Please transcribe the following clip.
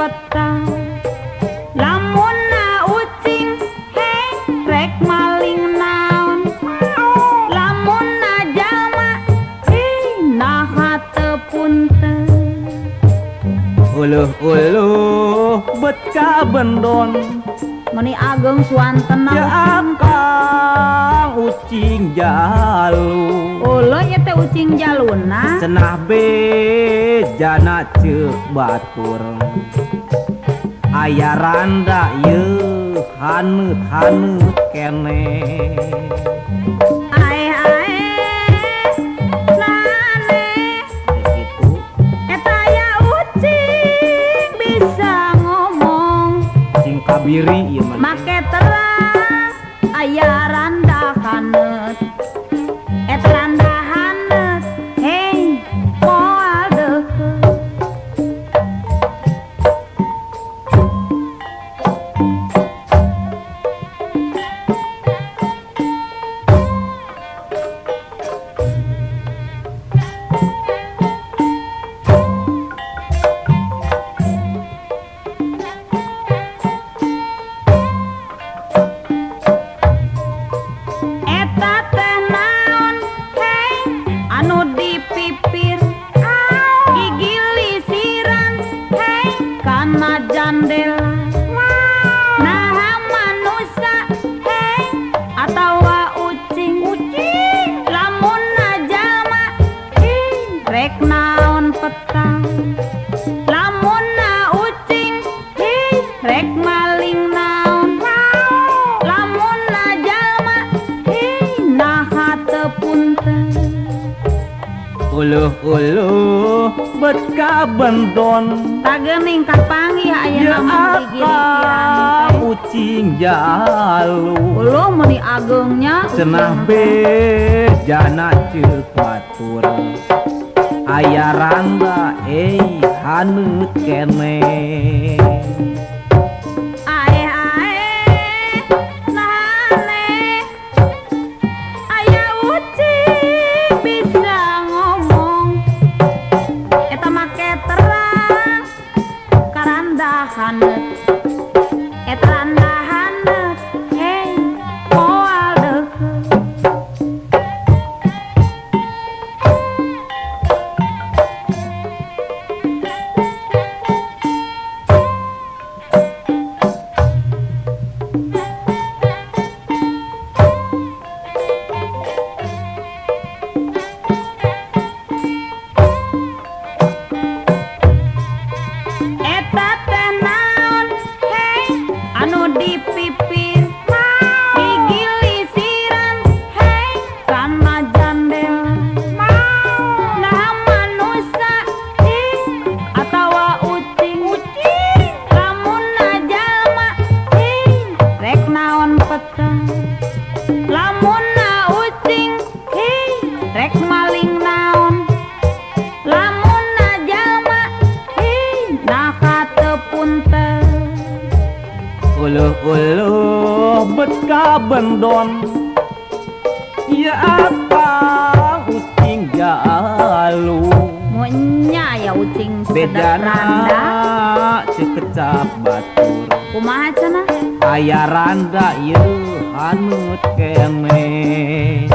petang lamun na ucing hei rek maling naon lamun na jalma naha teu punten uluh bet ka bendon meni ageng suanten ya akang ucing jalu ulo nya teh ucing jaluna cenah bejana ceuk batur aya randa yeuh haneut-haneut keneh ae nane kitu eta aya ucing bisa ngomong sing kabiri ieu mah make terang aya randa haneut eta randa haneut hei moal deukeut eta teh naon hei anu dipipir gigi lisiran hei kana jandela naha manusia hei atawa ucing lamun na jalma rek naon petang lamun na ucing rek maling naon lamun na jalma naha teu punten uluh bet ka bendon tageuning kapanggih aya ya nama gigi lisiran akang ucing jalu ulo meni agengnya cenah bejana ceuk batur aya randa haneut keneh ae nane aya ucing bisa ngomong eta make terang karanda haneut eta randa haneut hei moal deukeut eta teh naon hei anu dipipir gigi lisiran hei kana jandela naha manusia atawa ucing lamun na jalma rek naon petang lamun na ucing rek maling naon lamun na jalma naha teu punten uluh bet ka bendon ya akang ucing jalu monya ya ucing sedep bedana randa cekecap batur kumaha cenah aya randa yeuh haneut keneh